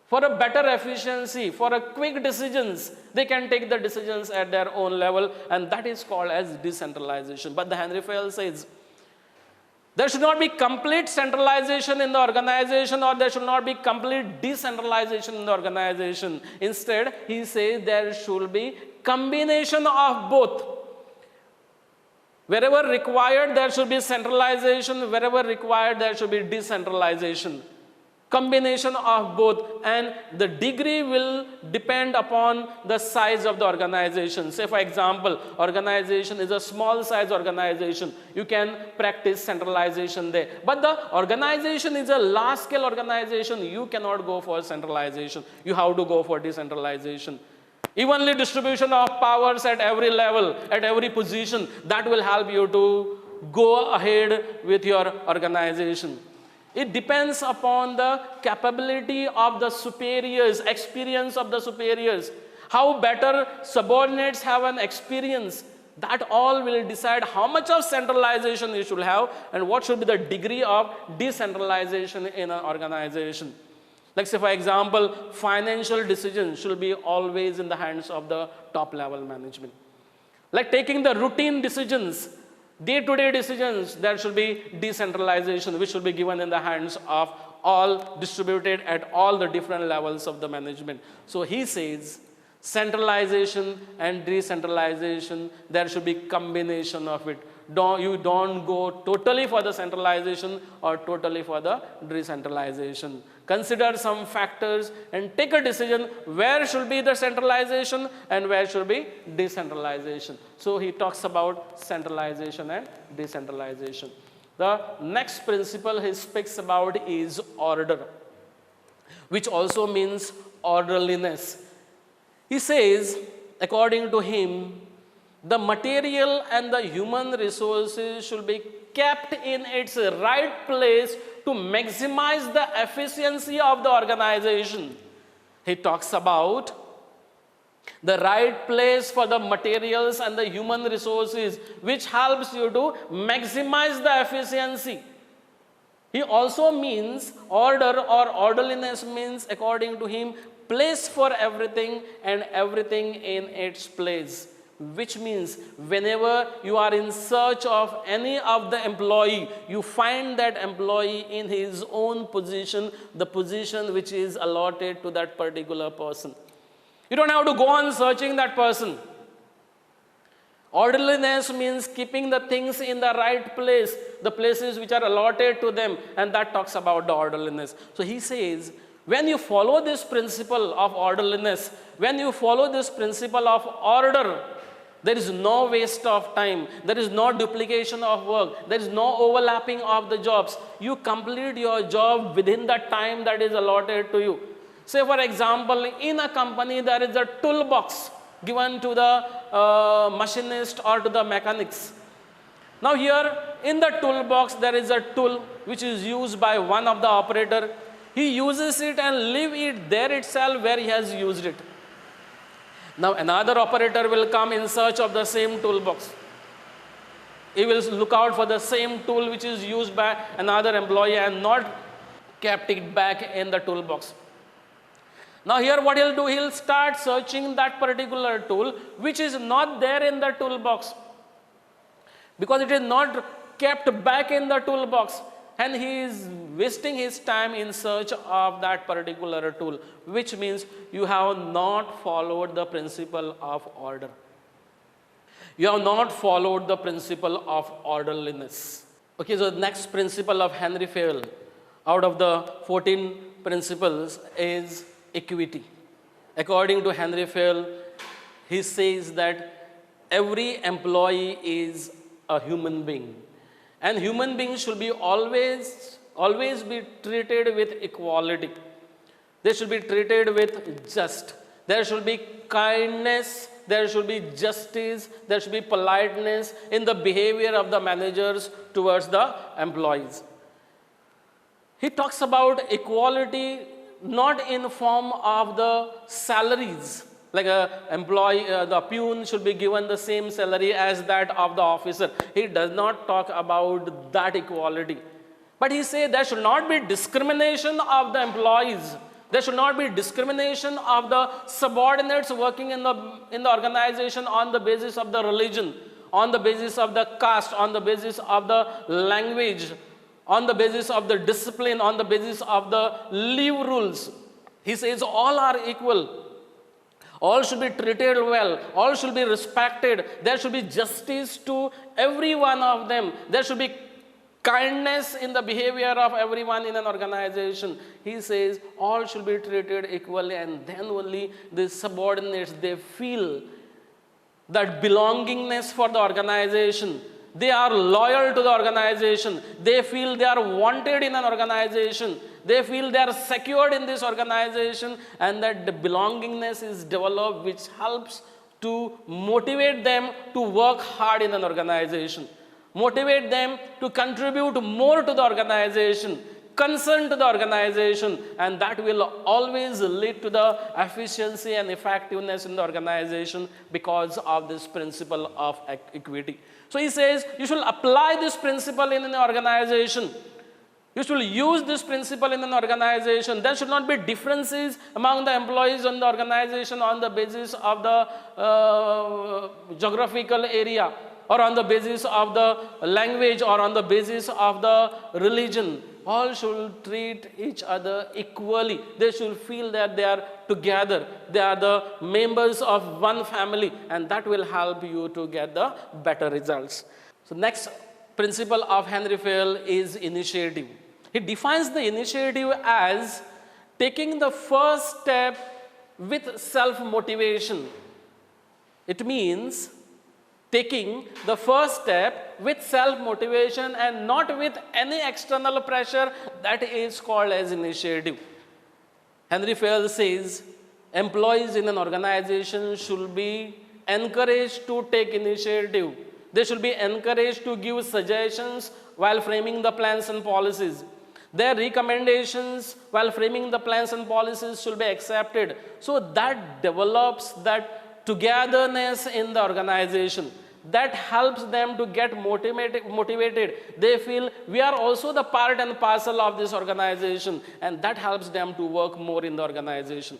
For a better efficiency, for a quick decisions, they can take the decisions at their own level, and that is called as decentralization. But the Henri Fayol says, there should not be complete centralization in the organization, or there should not be complete decentralization in the organization. Instead, he says there should be combination of both. Wherever required, there should be centralization. Wherever required, there should be decentralization. Combination of both, and the degree will depend upon the size of the organization. Say, for example, organization is a small size organization. You can practice centralization there. But the organization is a large scale organization. You cannot go for centralization. You have to go for decentralization. Evenly distribution of powers at every level, at every position, that will help you to go ahead with your organization. It depends upon the capability of the superiors, experience of the superiors. How better subordinates have an experience, that all will decide how much of centralization you should have and what should be the degree of decentralization in an organization. Like say for example, financial decisions should be always in the hands of the top level management. Like taking the routine decisions, day-to-day decisions, there should be decentralization, which should be given in the hands of all, distributed at all the different levels of the management. So he says, centralization and decentralization, there should be combination of it. You don't go totally for the centralization or totally for the decentralization. Consider some factors and take a decision where should be the centralization and where should be decentralization. So he talks about centralization and decentralization. The next principle he speaks about is order, which also means orderliness. He says, according to him, the material and the human resources should be kept in its right place to maximize the efficiency of the organization. He talks about the right place for the materials and the human resources, which helps you to maximize the efficiency. He also means order or orderliness means, according to him, place for everything and everything in its place. Which means whenever you are in search of any of the employee, you find that employee in his own position, the position which is allotted to that particular person. You don't have to go on searching that person. Orderliness means keeping the things in the right place, the places which are allotted to them, and that talks about the orderliness. So he says, when you follow this principle of orderliness, when you follow this principle of order, there is no waste of time. There is no duplication of work. There is no overlapping of the jobs. You complete your job within the time that is allotted to you. Say for example, in a company there is a toolbox given to the machinist or to the mechanics. Now here in the toolbox there is a tool which is used by one of the operator. He uses it and leave it there itself where he has used it. Now another operator will come in search of the same toolbox. He will look out for the same tool which is used by another employee and not kept it back in the toolbox. Now here what he'll do, he'll start searching that particular tool which is not there in the toolbox, because it is not kept back in the toolbox. And he is wasting his time in search of that particular tool, which means you have not followed the principle of order. You have not followed the principle of orderliness. Okay, so the next principle of Henri Fayol out of the 14 principles is equity. According to Henri Fayol, he says that every employee is a human being. And human beings should be always be treated with equality. They should be treated with just. There should be kindness, there should be justice, there should be politeness in the behavior of the managers towards the employees. He talks about equality not in form of the salaries. Like the peon should be given the same salary as that of the officer. He does not talk about that equality. But he says there should not be discrimination of the employees. There should not be discrimination of the subordinates working in the organization on the basis of the religion, on the basis of the caste, on the basis of the language, on the basis of the discipline, on the basis of the leave rules. He says all are equal. All should be treated well. All should be respected. There should be justice to every one of them. There should be kindness in the behavior of everyone in an organization. He says all should be treated equally, and then only the subordinates, they feel that belongingness for the organization. They are loyal to the organization. They feel they are wanted in an organization. They feel they are secured in this organization, and that the belongingness is developed, which helps to motivate them to work hard in an organization, motivate them to contribute more to the organization, concern to the organization, and that will always lead to the efficiency and effectiveness in the organization because of this principle of equity. So he says you should apply this principle in an organization. You should use this principle in an organization. There should not be differences among the employees in the organization on the basis of the geographical area, or on the basis of the language, or on the basis of the religion. All should treat each other equally. They should feel that they are together. They are the members of one family, and that will help you to get the better results. So next principle of Henri Fayol is initiative. He defines the initiative as taking the first step with self-motivation. It means taking the first step with self-motivation and not with any external pressure. That is called as initiative. Henri Fayol says employees in an organization should be encouraged to take initiative. They should be encouraged to give suggestions while framing the plans and policies. Their recommendations while framing the plans and policies should be accepted. So that develops that togetherness in the organization. That helps them to get motivated. They feel we are also the part and parcel of this organization, and that helps them to work more in the organization.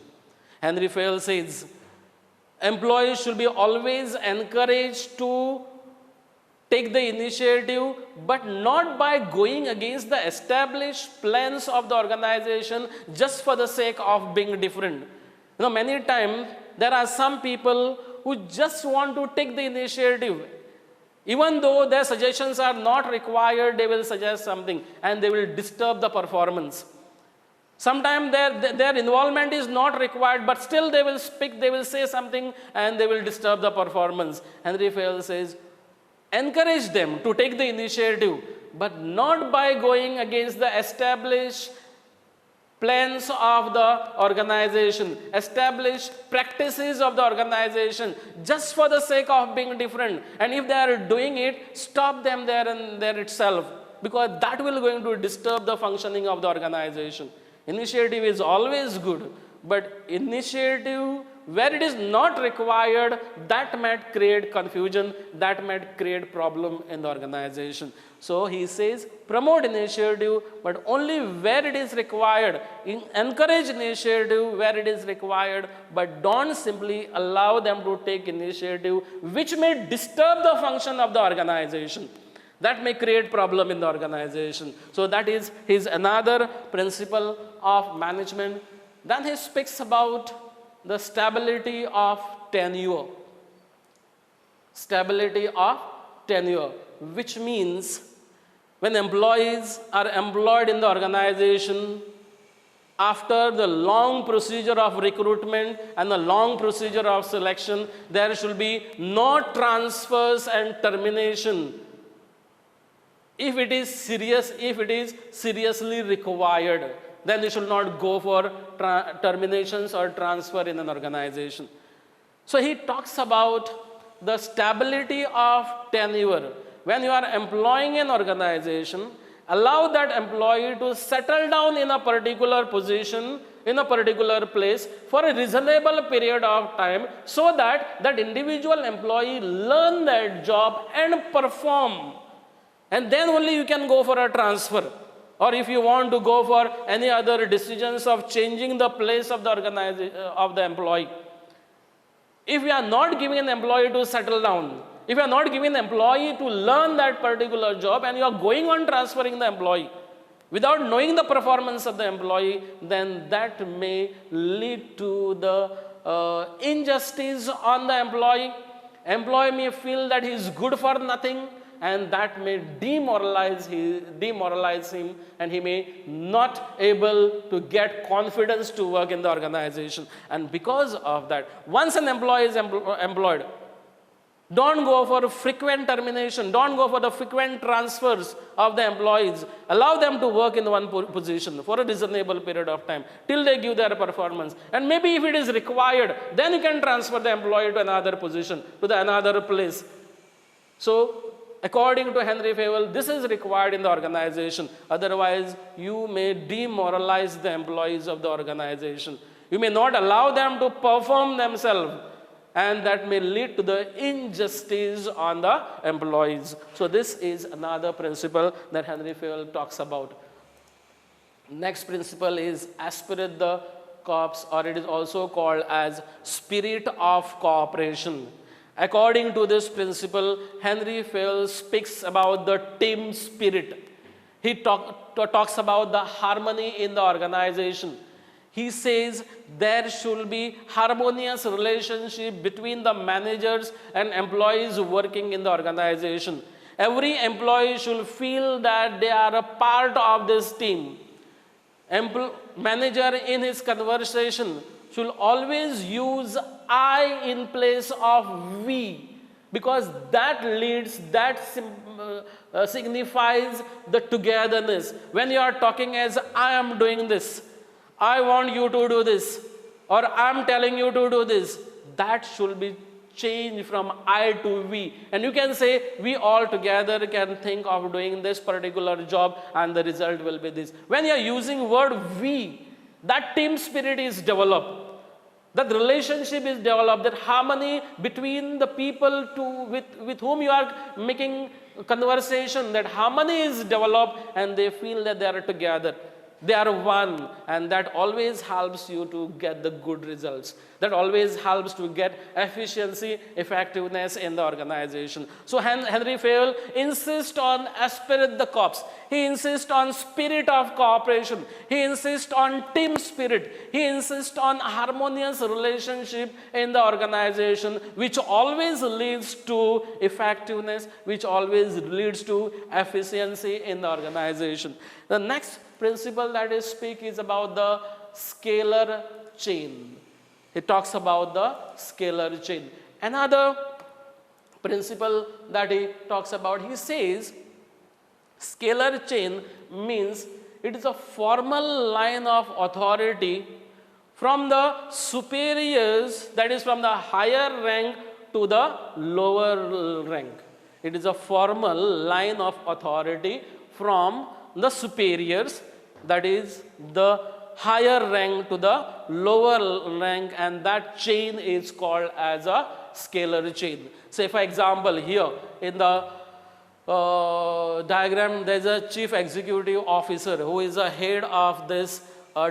Henri Fayol says employees should be always encouraged to take the initiative, but not by going against the established plans of the organization just for the sake of being different. You know, many times there are some people who just want to take the initiative. Even though their suggestions are not required, they will suggest something and they will disturb the performance. Sometimes their involvement is not required, but still they will speak, they will say something, and they will disturb the performance. Henri Fayol says, encourage them to take the initiative, but not by going against the established plans of the organization, established practices of the organization, just for the sake of being different. And if they are doing it, stop them there and there itself, because that will going to disturb the functioning of the organization. Initiative is always good, but initiative where it is not required, that might create confusion, that might create problem in the organization. So he says, promote initiative, but only where it is required. Encourage initiative where it is required, but don't simply allow them to take initiative which may disturb the function of the organization. That may create problem in the organization. So that is his another principle of management. Then he speaks about the stability of tenure. Stability of tenure, which means when employees are employed in the organization, after the long procedure of recruitment and the long procedure of selection, there should be no transfers and termination. If it is seriously required, then you should not go for terminations or transfer in an organization. So he talks about the stability of tenure. When you are employing an organization, allow that employee to settle down in a particular position, in a particular place for a reasonable period of time, so that that individual employee learn that job and perform. And then only you can go for a transfer. Or if you want to go for any other decisions of changing the place of the organization of the employee. If you are not giving an employee to settle down, if you are not giving an employee to learn that particular job, and you are going on transferring the employee without knowing the performance of the employee, then that may lead to the injustice on the employee. Employee may feel that he is good for nothing, and that may demoralize him, and he may not able to get confidence to work in the organization. And because of that, once an employee is employed, don't go for frequent termination, don't go for the frequent transfers of the employees. Allow them to work in one position for a reasonable period of time till they give their performance. And maybe if it is required, then you can transfer the employee to another position, to another place. So according to Henri Fayol, this is required in the organization. Otherwise, you may demoralize the employees of the organization. You may not allow them to perform themselves, and that may lead to the injustice on the employees. So this is another principle that Henri Fayol talks about. Next principle is aspirate the corps, or it is also called as spirit of cooperation. According to this principle, Henri Fayol speaks about the team spirit. He talks about the harmony in the organization. He says there should be harmonious relationship between the managers and employees working in the organization. Every employee should feel that they are a part of this team. Manager in his conversation should always use I in place of we, because that signifies the togetherness. When you are talking as I am doing this, I want you to do this, or I am telling you to do this, that should be changed from I to we. And you can say we all together can think of doing this particular job and the result will be this. When you are using word we, that team spirit is developed. That relationship is developed, that harmony between the people with whom you are making conversation, that harmony is developed and they feel that they are together. They are one, and that always helps you to get the good results. That always helps to get efficiency, effectiveness in the organization. So Henri Fayol insists on aspirate the corps. He insists on spirit of cooperation. He insists on team spirit. He insists on harmonious relationship in the organization, which always leads to effectiveness, which always leads to efficiency in the organization. The next principle that he speaks is about the scalar chain. He talks about the scalar chain. Another principle that he talks about, he says, scalar chain means it is a formal line of authority from the superiors, that is from the higher rank to the lower rank. It is a formal line of authority from the superiors, that is the higher rank to the lower rank, and that chain is called as a scalar chain. Say for example, here in the diagram there is a chief executive officer who is a head of this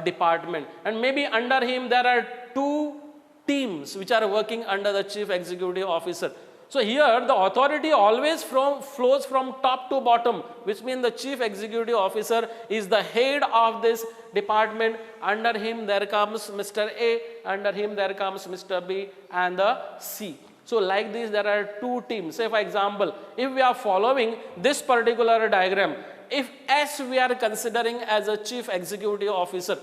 department, and maybe under him there are two teams which are working under the chief executive officer. So here the authority always flows from top to bottom, which means the chief executive officer is the head of this department. Under him there comes Mr. A, under him there comes Mr. B and the C. So like this there are two teams. Say for example, if we are following this particular diagram, if S we are considering as a chief executive officer,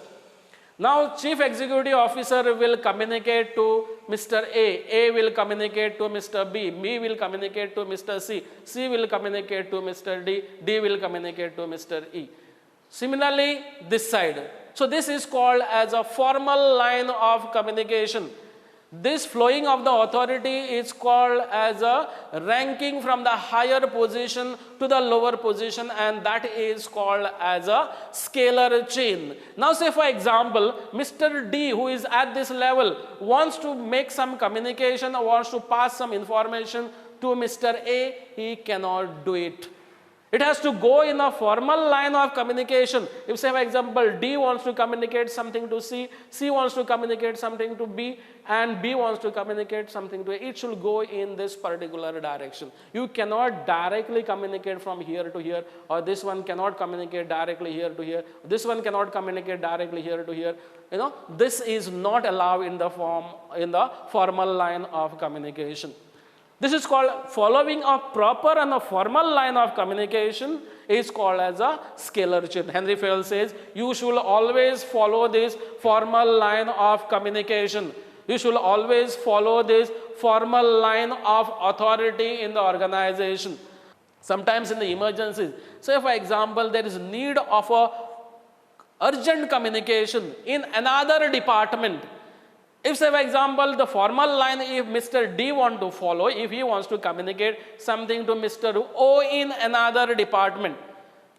now chief executive officer will communicate to Mr. A will communicate to Mr. B will communicate to Mr. C will communicate to Mr. D will communicate to Mr. E. Similarly, this side. So this is called as a formal line of communication. This flowing of the authority is called as a ranking from the higher position to the lower position, and that is called as a scalar chain. Now say for example, Mr. D, who is at this level, wants to make some communication or wants to pass some information to Mr. A, he cannot do it. It has to go in a formal line of communication. If say for example, D wants to communicate something to C, C wants to communicate something to B, and B wants to communicate something to A, it should go in this particular direction. You cannot directly communicate from here to here, or this one cannot communicate directly here to here, this one cannot communicate directly here to here. You know, this is not allowed in the formal line of communication. This is called following a proper and a formal line of communication is called as a scalar chain. Henri Fayol says you should always follow this formal line of communication. You should always follow this formal line of authority in the organization. Sometimes in the emergencies, say for example, there is need of a urgent communication in another department. If say for example, the formal line, if Mr. D wants to follow, if he wants to communicate something to Mr. O in another department,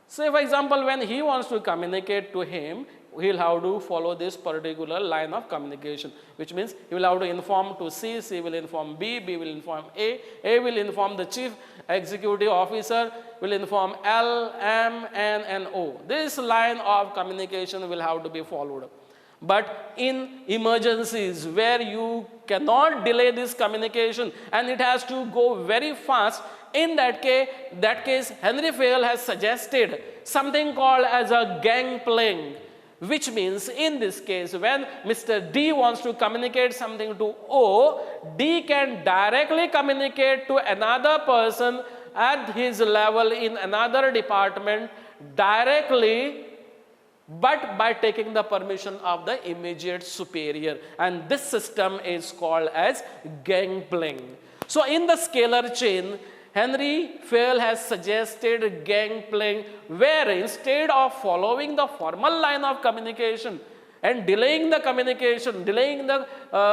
say for example, when he wants to communicate to him, he will have to follow this particular line of communication, which means he will have to inform to C, C will inform B, B will inform A will inform the chief executive officer, will inform L, M, N, and O. This line of communication will have to be followed. But in emergencies where you cannot delay this communication and it has to go very fast, in that case, Henri Fayol has suggested something called as a gangplank, which means in this case, when Mr. D wants to communicate something to O, D can directly communicate to another person at his level in another department directly, but by taking the permission of the immediate superior. And this system is called as gangplank. So in the scalar chain, Henri Fayol has suggested gangplank, where instead of following the formal line of communication and delaying the communication, delaying the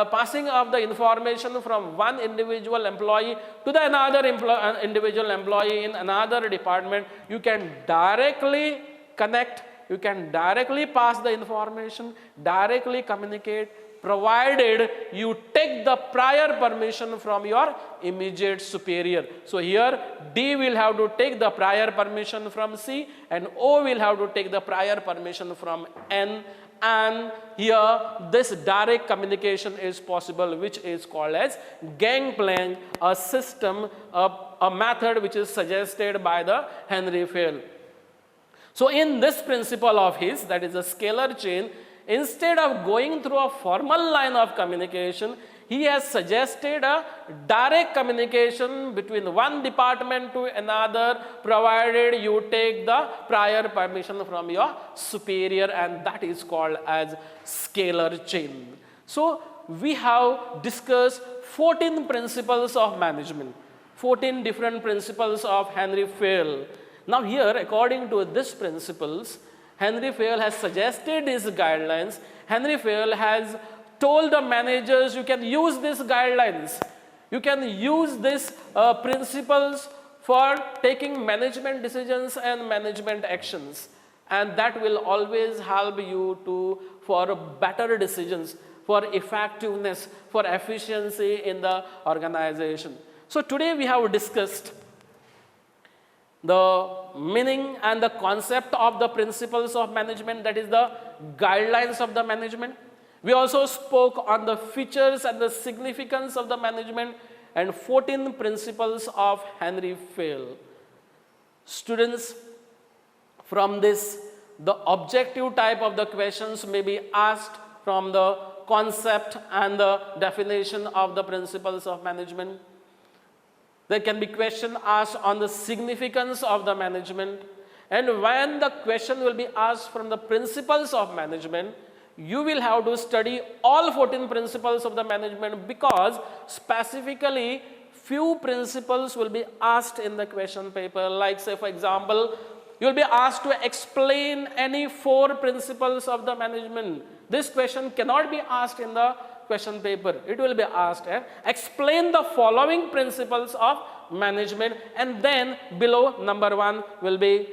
passing of the information from one individual employee to the another individual employee in another department, you can directly connect, you can directly pass the information, directly communicate, provided you take the prior permission from your immediate superior. So here D will have to take the prior permission from C, and O will have to take the prior permission from N, and here this direct communication is possible, which is called as gangplank, a system, a method which is suggested by the Henri Fayol. So in this principle of his, that is a scalar chain, instead of going through a formal line of communication, he has suggested a direct communication between one department to another, provided you take the prior permission from your superior, and that is called as scalar chain. So we have discussed 14 principles of management, 14 different principles of Henri Fayol. Now here, according to these principles, Henri Fayol has suggested these guidelines. Henri Fayol has told the managers, you can use these guidelines. You can use these principles for taking management decisions and management actions. And that will always help you for better decisions, for effectiveness, for efficiency in the organization. So today we have discussed the meaning and the concept of the principles of management, that is the guidelines of the management. We also spoke on the features and the significance of the management and 14 principles of Henri Fayol. Students, from this, the objective type of the questions may be asked from the concept and the definition of the principles of management. There can be question asked on the significance of the management, and when the question will be asked from the principles of management, you will have to study all 14 principles of the management, because specifically few principles will be asked in the question paper. Like say for example, you will be asked to explain any 4 principles of the management. This question cannot be asked in the question paper. It will be asked, explain the following principles of management, and then below number 1 will be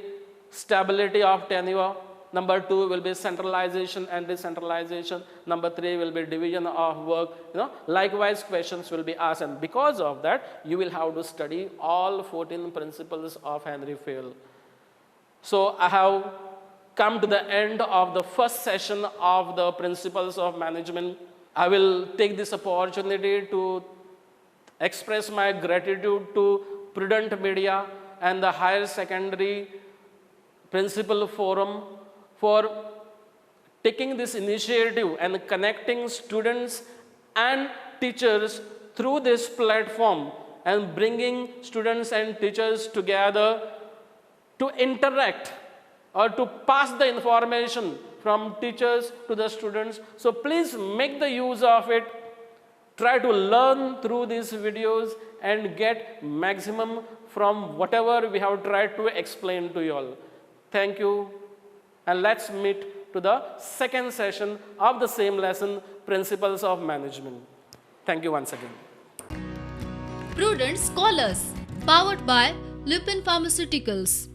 stability of tenure, number 2 will be centralization and decentralization, number 3 will be division of work. Likewise questions will be asked, and because of that you will have to study all 14 principles of Henri Fayol. So I have come to the end of the first session of the principles of management. I will take this opportunity to express my gratitude to Prudent Media and the Higher Secondary Principal Forum for taking this initiative and connecting students and teachers through this platform and bringing students and teachers together to interact or to pass the information from teachers to the students. So please make the use of it. Try to learn through these videos and get maximum from whatever we have tried to explain to you all. Thank you, and let's meet to the second session of the same lesson, Principles of Management. Thank you once again. Prudent Scholars, powered by Lupin Pharmaceuticals.